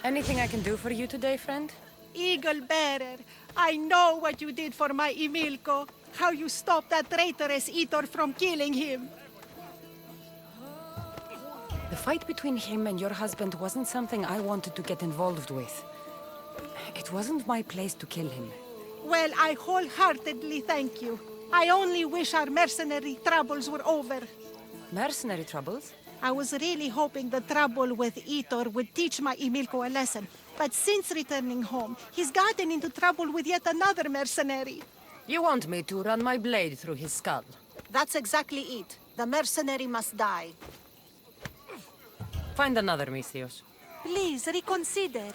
Anything I can do for you today, friend? Eagle Bearer, I know what you did for my Emilko. How you stopped that traitorous Eater from killing him. The fight between him and your husband wasn't something I wanted to get involved with. It wasn't my place to kill him. Well, I wholeheartedly thank you. I only wish our mercenary troubles were over. Mercenary troubles? I was really hoping the trouble with Eater would teach my Emilko a lesson. But since returning home, he's gotten into trouble with yet another mercenary. You want me to run my blade through his skull? That's exactly it. The mercenary must die. Find another, Misthios. Please, reconsider.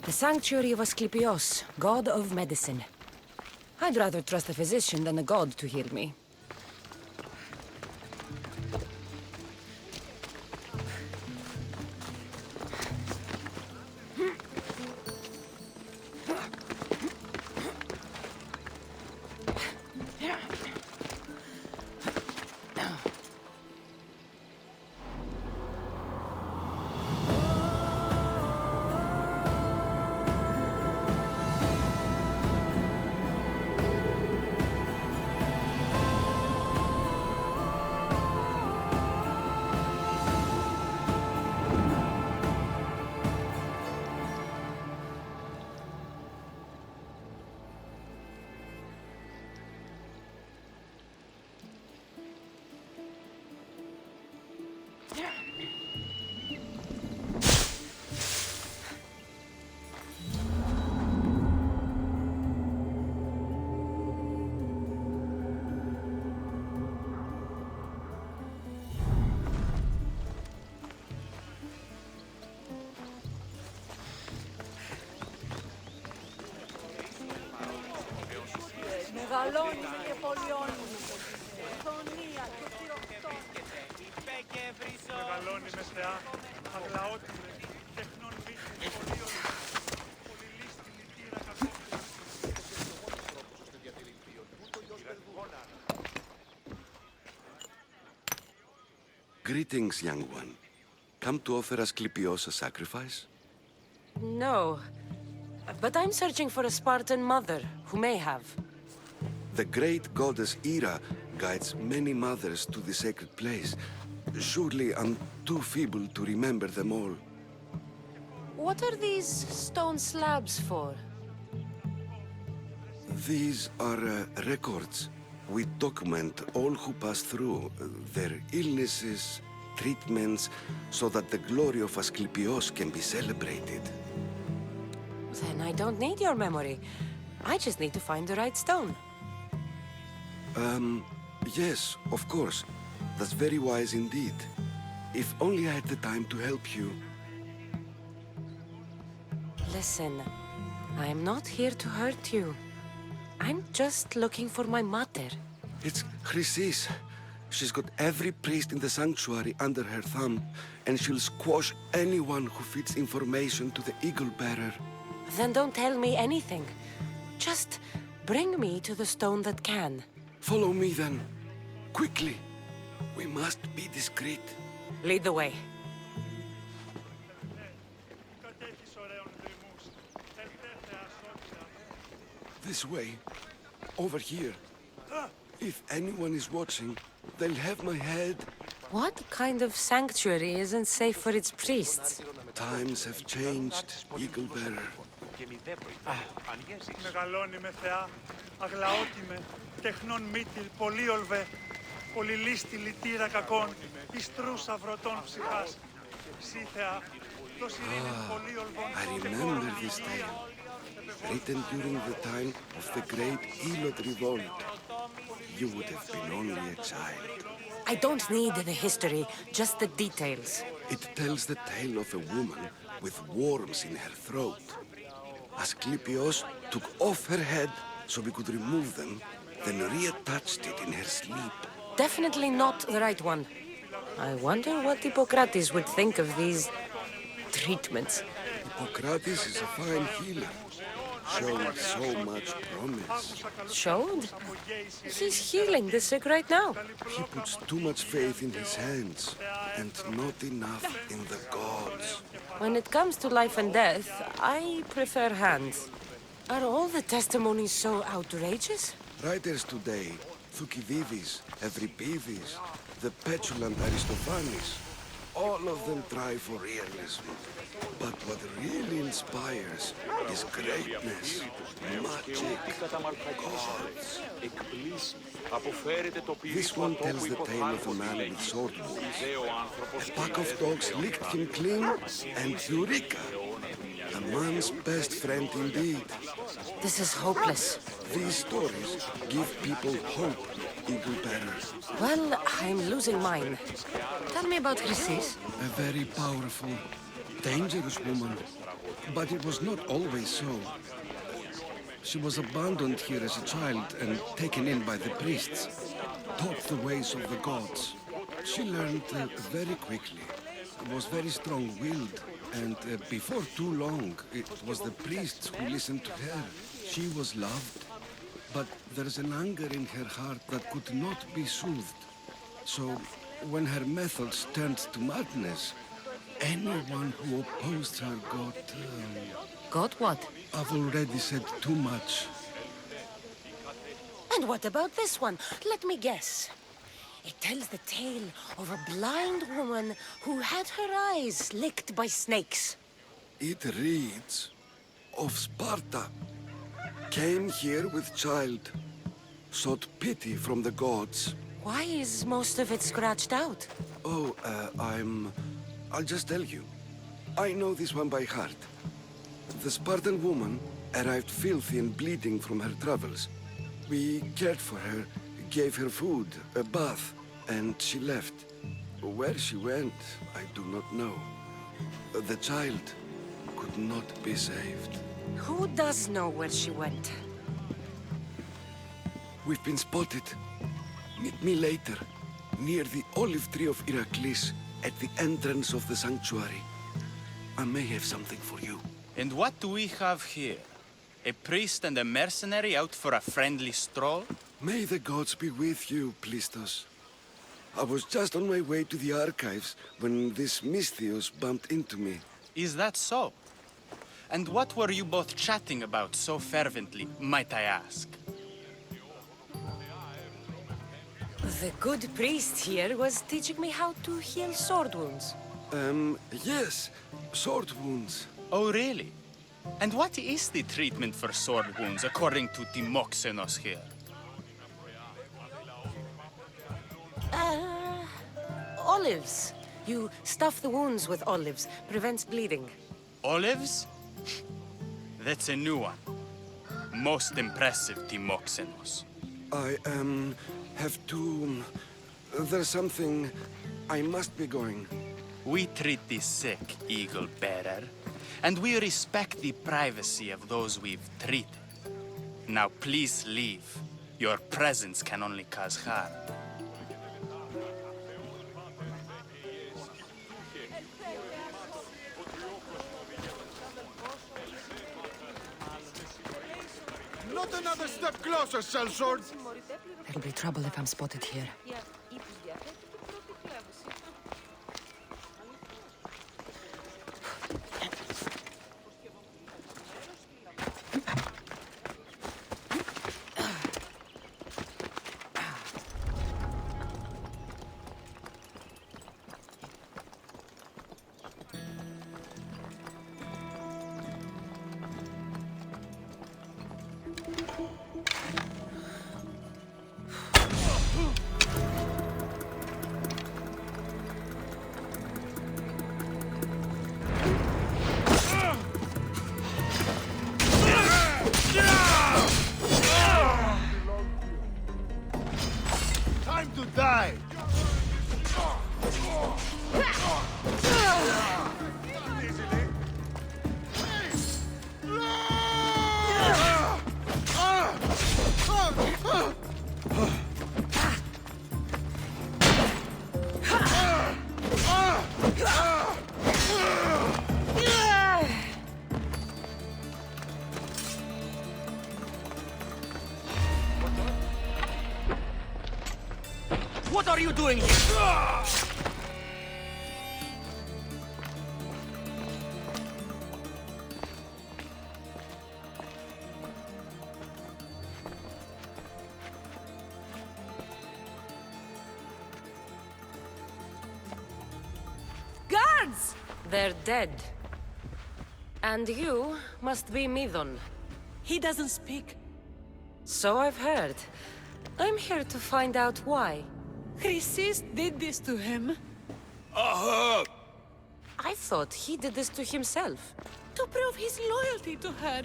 The sanctuary of Asclepios, god of medicine. I'd rather trust a physician than a god to heal me. Μεγαλώνουμε και πολιώνουμε. Δονία και θηροκτό. Μεγαλώνει με θεά, αγλαότιμε, τεχνών μύθων, πολίων, πολυλίστη λυτήρα κακό. Greetings, young one. Come to offer Asclepios a sacrifice? No. But I'm searching for a Spartan mother who may have. The great goddess Ira guides many mothers to the sacred place. Surely I'm too feeble to remember them all. What are these stone slabs for? These are records. We document all who pass through, their illnesses, treatments, so that the glory of Asclepios can be celebrated. Then I don't need your memory. I just need to find the right stone. Yes, of course. That's very wise indeed. If only I had the time to help you. Listen, I'm not here to hurt you. I'm just looking for my mother. It's Chrysis. She's got every priest in the sanctuary under her thumb, and she'll squash anyone who feeds information to the Eagle Bearer. Then don't tell me anything. Just bring me to the stone that can. Follow me then. Quickly. We must be discreet. Lead the way. This way. Over here. If anyone is watching, they'll have my head. What kind of sanctuary isn't safe for its priests? Times have changed, Eagle Bearer. Μεγαλώνει με θεά, αγλαότιμε, τεχνών μύτιλ, πολύολβε, πολυλίστη λυτήρα κακών, ιστρούς αυρωτών ψυχάς. Σύ θεά, το σιρήνιν πολύολβων, I remember this tale, written during the time of the great Elot revolt. You would have been only a child. I don't need the history, just the details. It tells the tale of a woman with worms in her throat. Asclepios took off her head so we could remove them, then reattached it in her sleep. definitely not the right one. I wonder what Hippocrates would think of these treatments. Hippocrates is a fine healer. Showed so much promise. Showed? He's healing the sick right now. He puts too much faith in his hands and not enough in the gods. When it comes to life and death, I prefer hands. Are all the testimonies so outrageous? Writers today, Thucydides, Euripides, the petulant Aristophanes, all of them try for realism. But what really inspires is greatness, magic, gods. This one tells the tale of a man with sword wounds. A pack of dogs licked him clean, and Eureka! A man's best friend indeed. This is hopeless. These stories give people hope, Eagle Bearer. Well, I'm losing mine. Tell me about Chrysis. A very powerful, dangerous woman. But it was not always so. She was abandoned here as a child and taken in by the priests, taught the ways of the gods. She learned very quickly, was very strong-willed, and before too long, it was the priests who listened to her. She was loved, but there's an anger in her heart that could not be soothed. So, when her methods turned to madness, anyone who opposed her got... Got what? I've already said too much. And what about this one? Let me guess. It tells the tale of a blind woman who had her eyes licked by snakes. It reads of Sparta. Came here with child. Sought pity from the gods. Why is most of it scratched out? Oh, I'll just tell you. I know this one by heart. The Spartan woman arrived filthy and bleeding from her travels. We cared for her, gave her food, a bath, and she left. Where she went, I do not know. The child could not be saved. Who does know where she went? We've been spotted. Meet me later, near the olive tree of Heracles, at the entrance of the sanctuary. I may have something for you. And what do we have here? A priest and a mercenary out for a friendly stroll? May the gods be with you, Plistos. I was just on my way to the archives when this Misthios bumped into me. Is that so? And what were you both chatting about so fervently, might I ask? The good priest here was teaching me how to heal sword wounds. Yes, sword wounds. Oh, really? And what is the treatment for sword wounds, according to Timoxenos here? Olives. You stuff the wounds with olives. Prevents bleeding. Olives? That's a new one. Most impressive, Timoxenos. I, have to... There's something... I must be going. We treat the sick, Eagle Bearer, and we respect the privacy of those we've treated. Now please leave. Your presence can only cause harm. Not another step closer, sellsword! There'll be trouble if I'm spotted here. Time to die! What are you doing here? Guards! They're dead. And you must be Midon. He doesn't speak. So I've heard. I'm here to find out why. Chrysis did this to him. I thought he did this to himself. To prove his loyalty to her.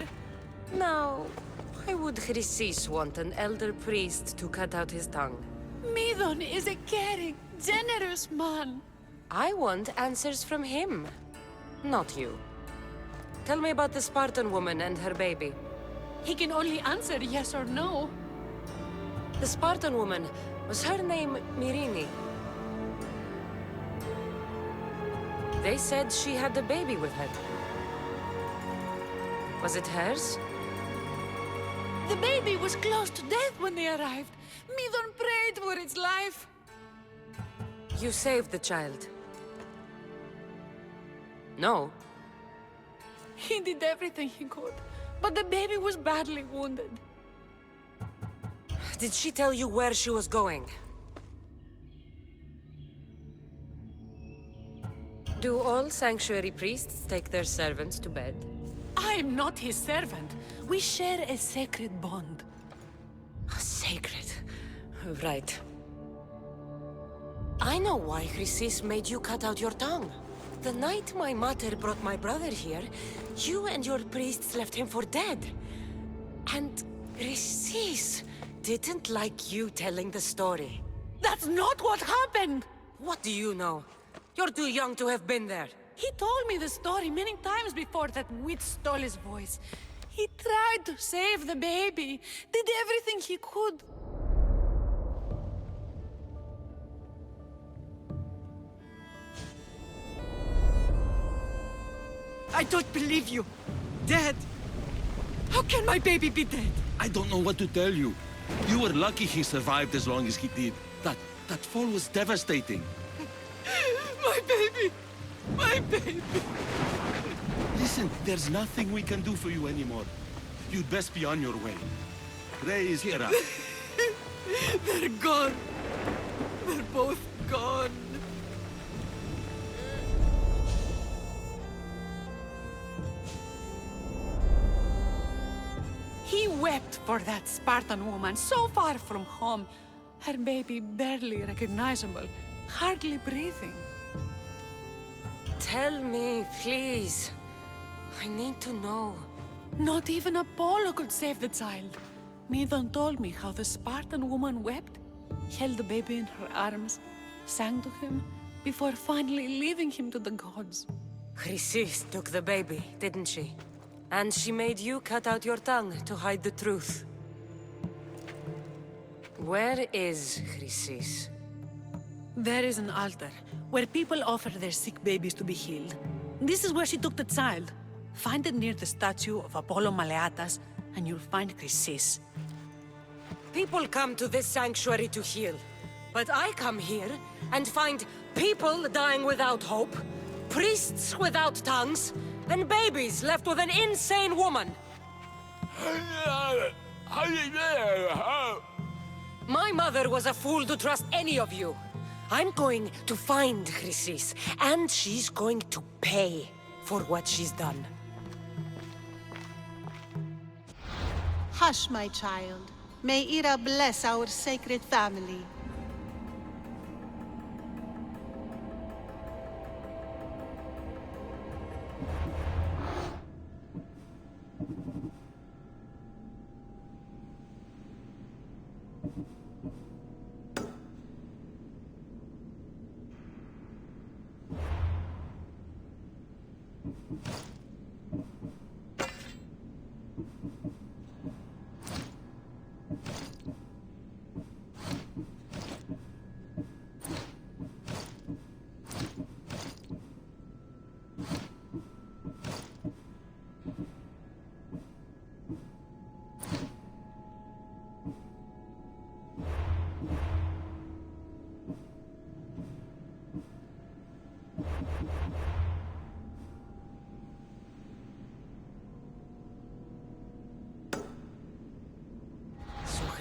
Now, why would Chrysis want an elder priest to cut out his tongue? Midon is a caring, generous man. I want answers from him, not you. Tell me about the Spartan woman and her baby. He can only answer yes or no. The Spartan woman, was her name Myrine? They said she had a baby with her. Was it hers? The baby was close to death when they arrived. Midon prayed for its life. You saved the child. No. He did everything he could, but the baby was badly wounded. Did she tell you where she was going? Do all sanctuary priests take their servants to bed? I am not his servant. We share a sacred bond. Sacred. Right. I know why Chrysis made you cut out your tongue. The night my mother brought my brother here, you and your priests left him for dead. And Chrysis didn't like you telling the story. That's not what happened! What do you know? You're too young to have been there. He told me the story many times before that witch stole his voice. He tried to save the baby, did everything he could. I don't believe you. Dead. How can my baby be dead? I don't know what to tell you. You were lucky he survived as long as he did. That fall was devastating. My baby! My baby! Listen, there's nothing we can do for you anymore. You'd best be on your way. Ray is here. They're gone. They're both gone. He wept for that Spartan woman so far from home. Her baby barely recognizable, hardly breathing. Tell me, please. I need to know. Not even Apollo could save the child. Midon told me how the Spartan woman wept, held the baby in her arms, sang to him, before finally leaving him to the gods. Chrysis took the baby, didn't she? And she made you cut out your tongue to hide the truth. Where is Chrysis? There is an altar, where people offer their sick babies to be healed. This is where she took the child. Find it near the statue of Apollo Maleatas, and you'll find Chrysis. People come to this sanctuary to heal. But I come here and find people dying without hope, priests without tongues, and babies left with an insane woman. My mother was a fool to trust any of you. I'm going to find Chrysis, and she's going to pay for what she's done. Hush, my child. May Ira bless our sacred family.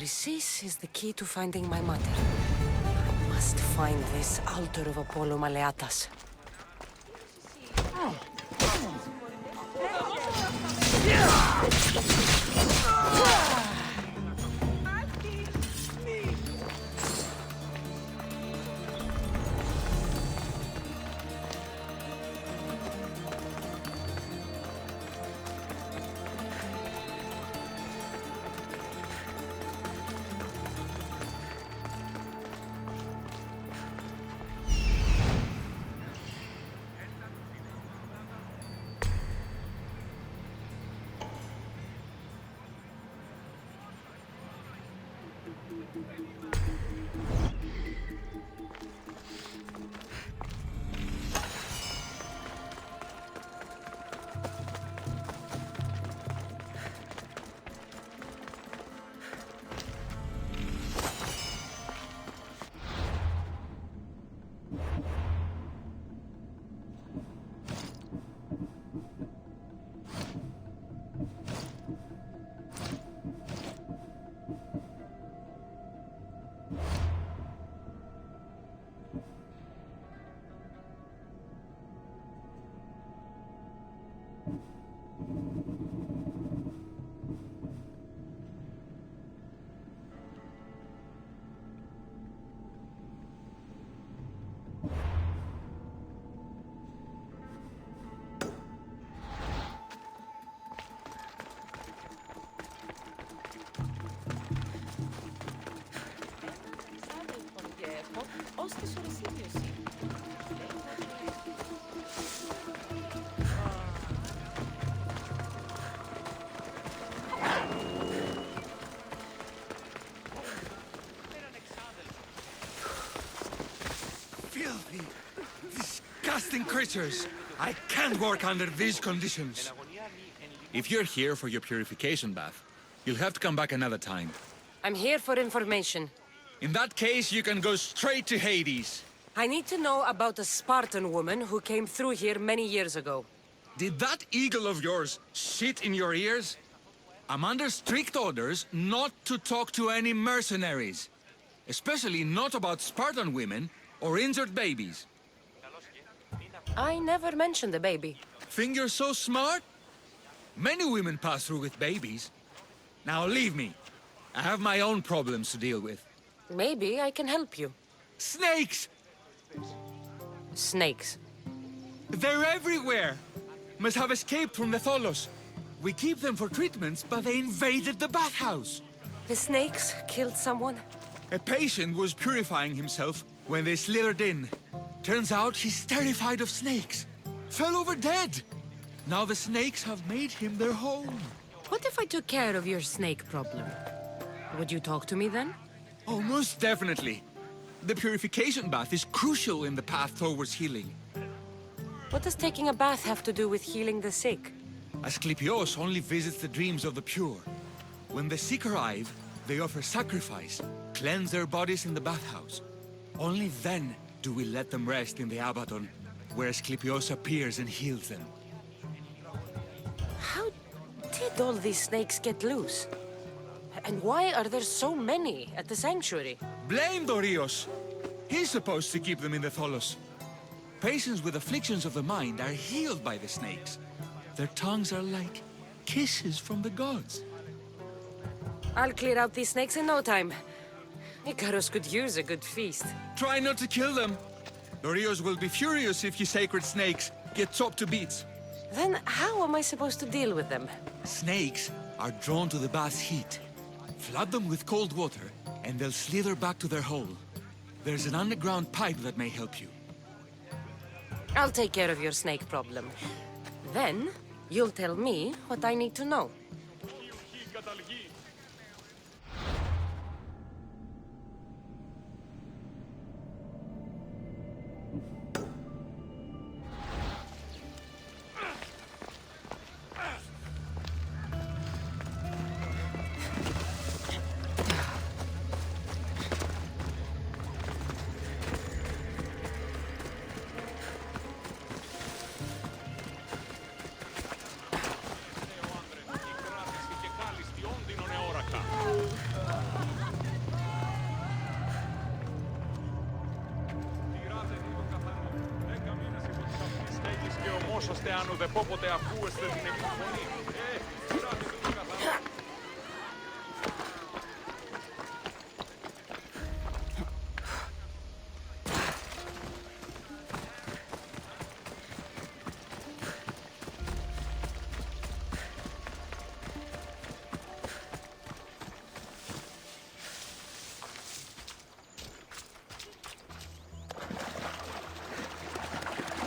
Chrysis is the key to finding my mother. I must find this altar of Apollo Maleatas. Filthy, disgusting creatures! I can't work under these conditions. If you're here for your purification bath, you'll have to come back another time. I'm here for information. In that case, you can go straight to Hades. I need to know about a Spartan woman who came through here many years ago. Did that eagle of yours shit in your ears? I'm under strict orders not to talk to any mercenaries. Especially not about Spartan women or injured babies. I never mentioned a baby. Think you're so smart? Many women pass through with babies. Now leave me. I have my own problems to deal with. Maybe I can help you. Snakes! Snakes. They're everywhere! Must have escaped from the Tholos. We keep them for treatments, but they invaded the bathhouse. The snakes killed someone? A patient was purifying himself when they slithered in. Turns out he's terrified of snakes. Fell over dead. Now the snakes have made him their home. What if I took care of your snake problem? Would you talk to me then? Oh, most definitely. The purification bath is crucial in the path towards healing. What does taking a bath have to do with healing the sick? Asclepios only visits the dreams of the pure. When the sick arrive, they offer sacrifice, cleanse their bodies in the bathhouse. Only then do we let them rest in the Abaddon, where Asclepios appears and heals them. How did all these snakes get loose? And why are there so many at the sanctuary? Blame Dorios! He's supposed to keep them in the Tholos. Patients with afflictions of the mind are healed by the snakes. Their tongues are like kisses from the gods. I'll clear out these snakes in no time. Icarus could use a good feast. Try not to kill them. Dorios will be furious if you sacred snakes get chopped to bits. Then how am I supposed to deal with them? Snakes are drawn to the bath's heat. Flood them with cold water, and they'll slither back to their hole. There's an underground pipe that may help you. I'll take care of your snake problem. Then, you'll tell me what I need to know. σώστε αν ουδεπόποτε ακούεστε την επιμονή. Κοιτάτε το καθαρά.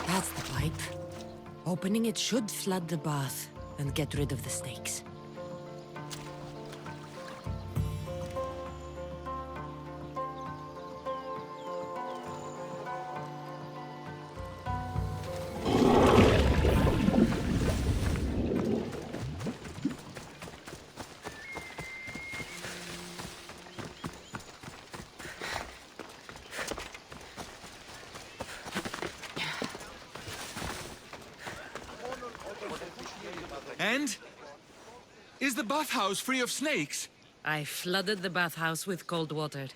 That's the pipe. Opening it should flood the bath and get rid of the snakes. And? Is the bathhouse free of snakes? I flooded the bathhouse with cold water.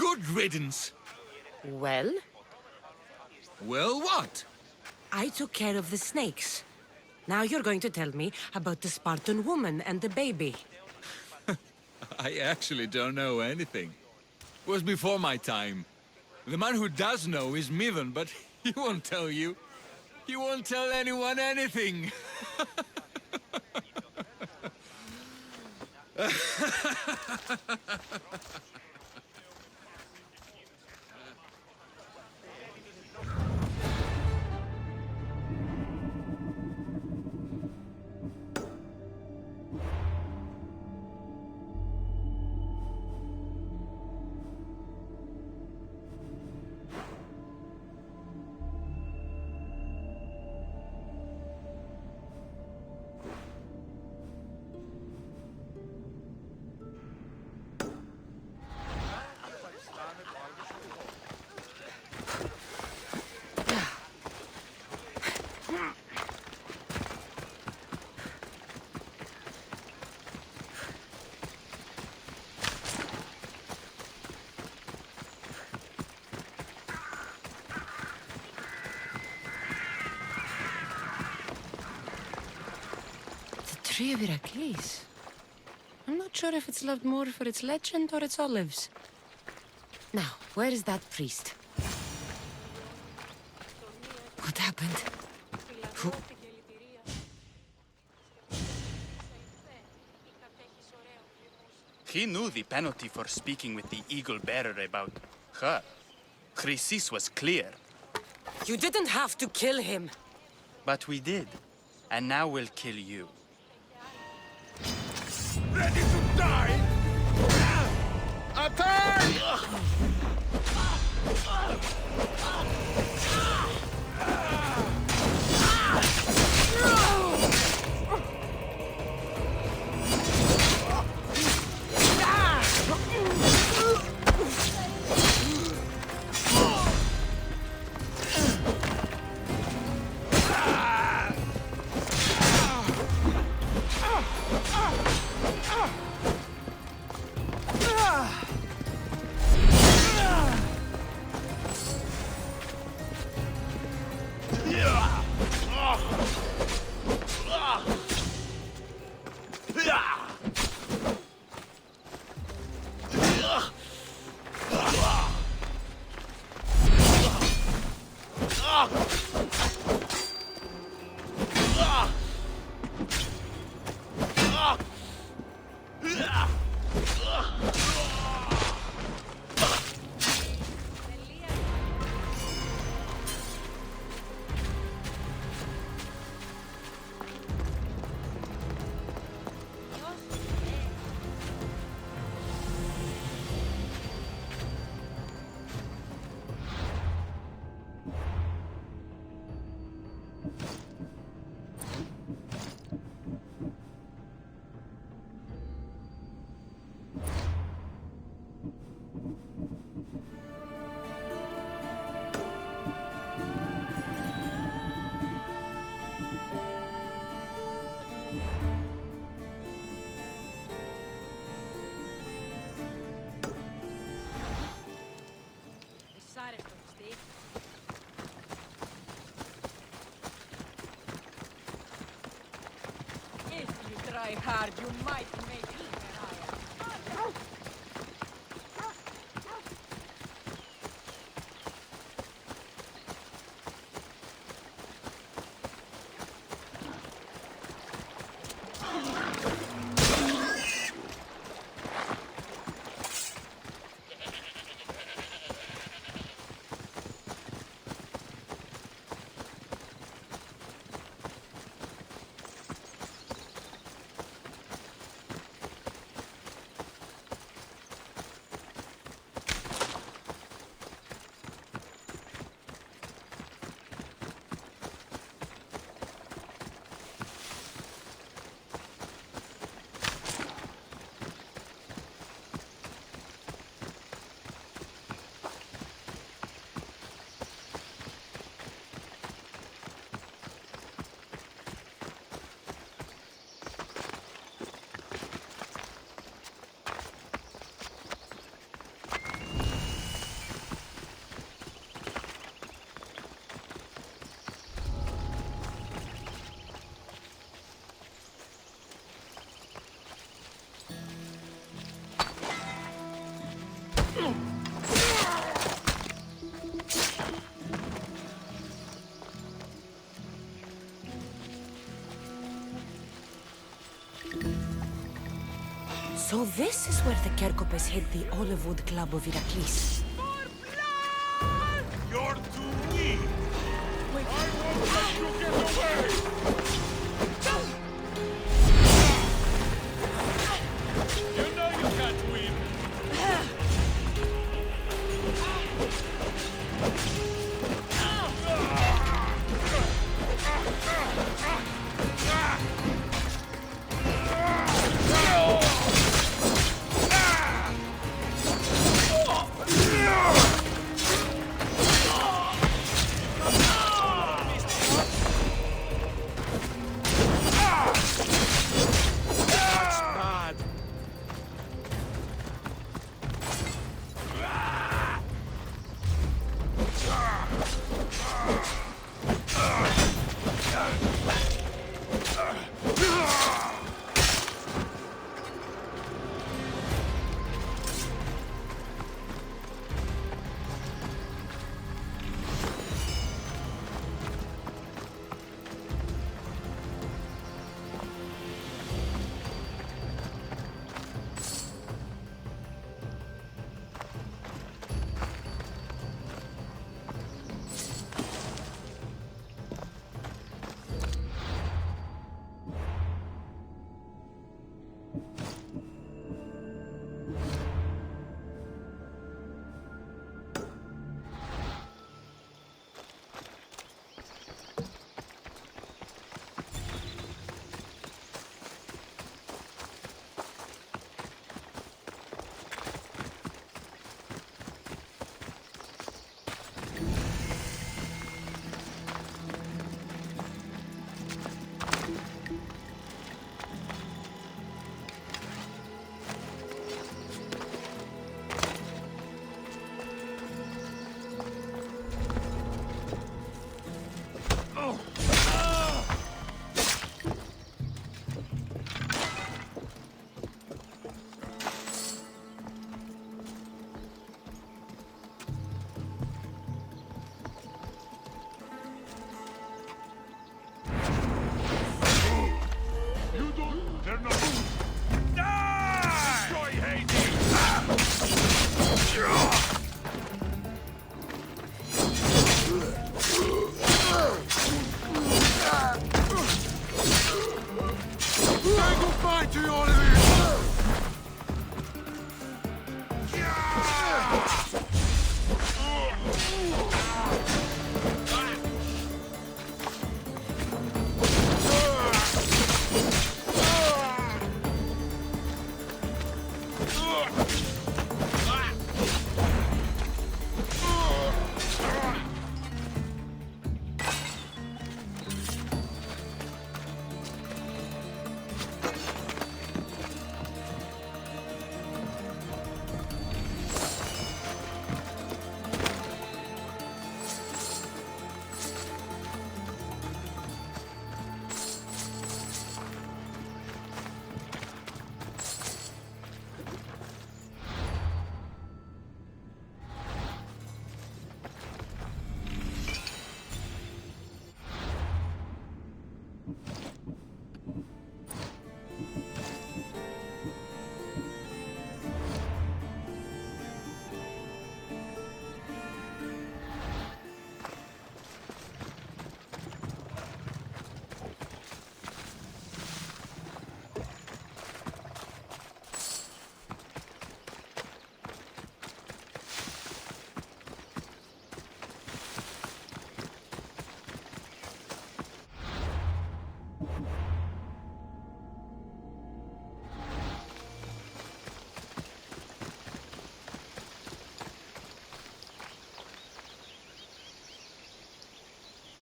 Good riddance. Well, Well, what? I took care of the snakes. Now you're going to tell me about the Spartan woman and the baby. I actually don't know anything. It was before my time. The man who does know is Mithen, but he won't tell you. He won't tell anyone anything. Tree of Heracles. I'm not sure if it's loved more for its legend or its olives. Now, where is that priest? What happened? Who? He knew the penalty for speaking with the Eagle Bearer about her. Chrysis was clear. You didn't have to kill him. But we did. And now we'll kill you. Ready to die? Attack! try hard, you might make it. So this is where the Kerkopes hid the Olivewood Club of Iraklis. You're too weak! I won't let you get away! You know you can't win! Bad.